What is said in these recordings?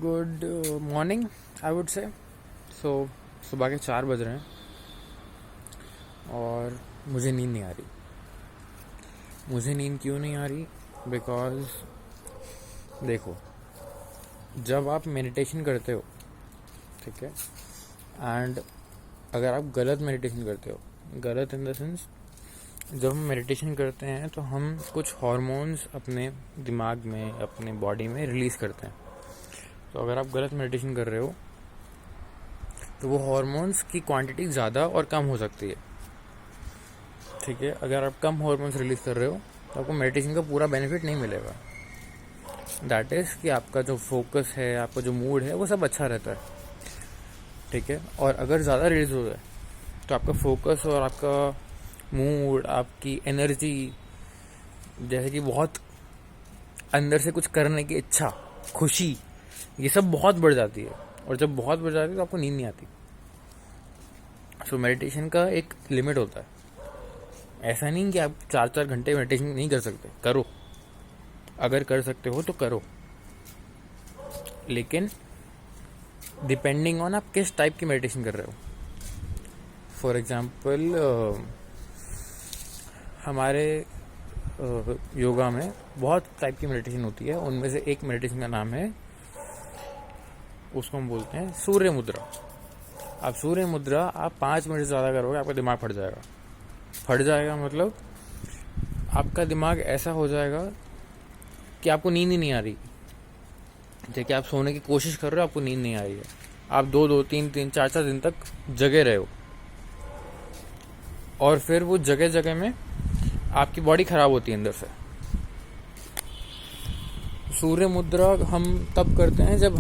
Good morning I would say. सो सुबह के 4 बज रहे हैं और मुझे नींद नहीं आ रही। मुझे नींद क्यों नहीं आ रही? बिकॉज देखो, जब आप मेडिटेशन करते हो, ठीक है, एंड अगर आप गलत मेडिटेशन करते हो, गलत इन द सेंस, जब हम मेडिटेशन करते हैं तो हम कुछ हार्मोन्स अपने दिमाग में, अपने बॉडी में रिलीज़ करते हैं। तो अगर आप गलत मेडिटेशन कर रहे हो तो वो हार्मोन्स की क्वांटिटी ज़्यादा और कम हो सकती है, ठीक है। अगर आप कम हार्मोन्स रिलीज़ कर रहे हो तो आपको मेडिटेशन का पूरा बेनिफिट नहीं मिलेगा। दैट इज़ कि आपका जो फोकस है, आपका जो मूड है, वो सब अच्छा रहता है, ठीक है। और अगर ज़्यादा रिलीज हो जाए तो आपका फोकस और आपका मूड, आपकी एनर्जी, जैसे कि बहुत अंदर से कुछ करने की इच्छा, खुशी, ये सब बहुत बढ़ जाती है। और जब बहुत बढ़ जाती है तो आपको नींद नहीं आती। सो मेडिटेशन का एक लिमिट होता है। ऐसा नहीं कि आप 4-4 घंटे मेडिटेशन नहीं कर सकते, करो। अगर कर सकते हो तो करो, लेकिन डिपेंडिंग ऑन आप किस टाइप की मेडिटेशन कर रहे हो। फॉर एग्जाम्पल, हमारे योगा में बहुत टाइप की मेडिटेशन होती है। उनमें से एक मेडिटेशन का नाम है, उसको हम बोलते हैं सूर्य मुद्रा। आप सूर्य मुद्रा आप 5 मिनट से ज़्यादा करोगे, आपका दिमाग फट जाएगा। फट जाएगा मतलब आपका दिमाग ऐसा हो जाएगा कि आपको नींद ही नहीं आ रही। जैसे आप सोने की कोशिश कर रहे हो, आपको नींद नहीं आ रही है। आप 2-2, 3-3, 4-4 दिन तक जगे रहे हो, और फिर वो जगह जगह में आपकी बॉडी खराब होती है अंदर से। सूर्य मुद्रा हम तब करते हैं जब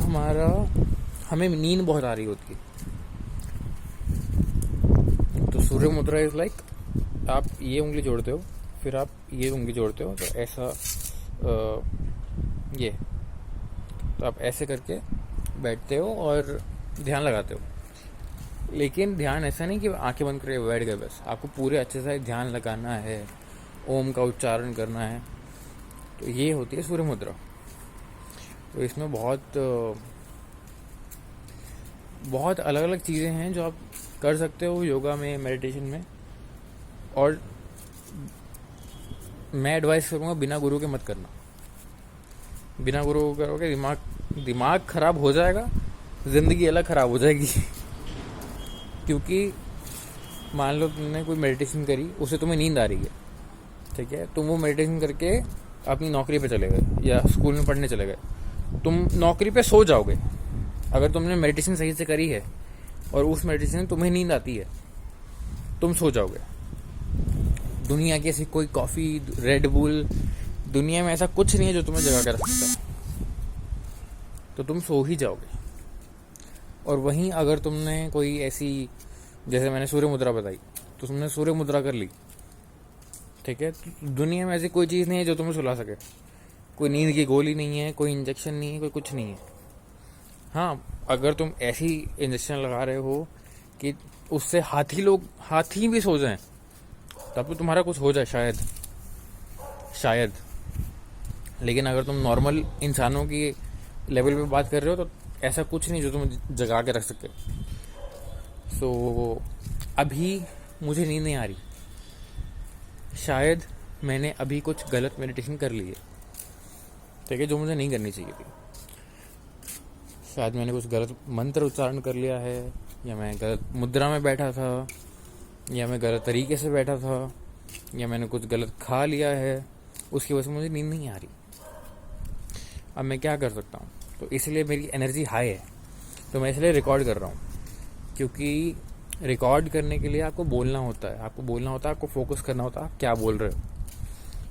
हमें नींद बहुत आ रही होती है। तो सूर्य मुद्रा इज लाइक, आप ये उंगली जोड़ते हो, फिर आप ये उंगली जोड़ते हो, तो ऐसा ये, तो आप ऐसे करके बैठते हो और ध्यान लगाते हो। लेकिन ध्यान ऐसा नहीं कि आंखें बंद करके बैठ गए बस, आपको पूरे अच्छे से ध्यान लगाना है, ओम का उच्चारण करना है। तो ये होती है सूर्य मुद्रा। तो इसमें बहुत अलग अलग चीज़ें हैं जो आप कर सकते हो योगा में, मेडिटेशन में। और मैं एडवाइस करूँगा, बिना गुरु के मत करना। बिना गुरु को करोगे दिमाग खराब हो जाएगा, ज़िंदगी अलग खराब हो जाएगी। क्योंकि मान लो तुमने कोई मेडिटेशन करी, उससे तुम्हें नींद आ रही है, ठीक है। तुम वो मेडिटेशन करके अपनी नौकरी पे चले गए या स्कूल में पढ़ने चले गए, तुम नौकरी पे सो जाओगे। अगर तुमने मेडिटेशन सही से करी है और उस मेडिटेशन में तुम्हें नींद आती है, तुम सो जाओगे। दुनिया की ऐसी कोई कॉफ़ी, रेड बुल, दुनिया में ऐसा कुछ नहीं है जो तुम्हें जगा कर रख सकता है, तो तुम सो ही जाओगे। और वहीं अगर तुमने कोई ऐसी, जैसे मैंने सूर्य मुद्रा बताई, तो तुमने सूर्य मुद्रा कर ली, ठीक है, तो दुनिया में ऐसी कोई चीज़ नहीं है जो तुम्हें सुला सके। कोई नींद की गोली नहीं है, कोई इंजेक्शन नहीं है, कोई कुछ नहीं है। हाँ, अगर तुम ऐसी इंजेक्शन लगा रहे हो कि उससे हाथी भी सो जाएं, तब तो तुम्हारा कुछ हो जाए शायद। लेकिन अगर तुम नॉर्मल इंसानों की लेवल पे बात कर रहे हो, तो ऐसा कुछ नहीं जो तुम जगा के रख सके। सो अभी मुझे नींद नहीं आ रही, शायद मैंने अभी कुछ गलत मेडिटेशन कर ली है, ठीक है, जो मुझे नहीं करनी चाहिए थी। शायद मैंने कुछ गलत मंत्र उच्चारण कर लिया है, या मैं गलत मुद्रा में बैठा था, या मैं गलत तरीके से बैठा था, या मैंने कुछ गलत खा लिया है, उसकी वजह से मुझे नींद नहीं आ रही। अब मैं क्या कर सकता हूँ? तो इसलिए मेरी एनर्जी हाई है, तो मैं इसलिए रिकॉर्ड कर रहा हूँ। क्योंकि रिकॉर्ड करने के लिए आपको बोलना होता है, आपको फोकस करना होता है आप क्या बोल रहे हो।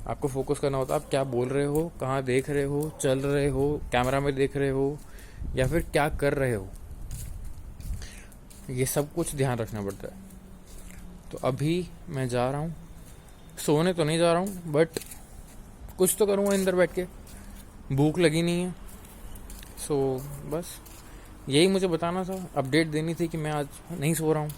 आपको फोकस करना होता है आप क्या बोल रहे हो, कहाँ देख रहे हो, चल रहे हो, कैमरा में देख रहे हो, या फिर क्या कर रहे हो। ये सब कुछ ध्यान रखना पड़ता है। तो अभी मैं जा रहा हूँ, सोने तो नहीं जा रहा हूँ, बट कुछ तो करूँगा अंदर बैठ के। भूख लगी नहीं है। सो बस यही मुझे बताना था, अपडेट देनी थी कि मैं आज नहीं सो रहा हूँ।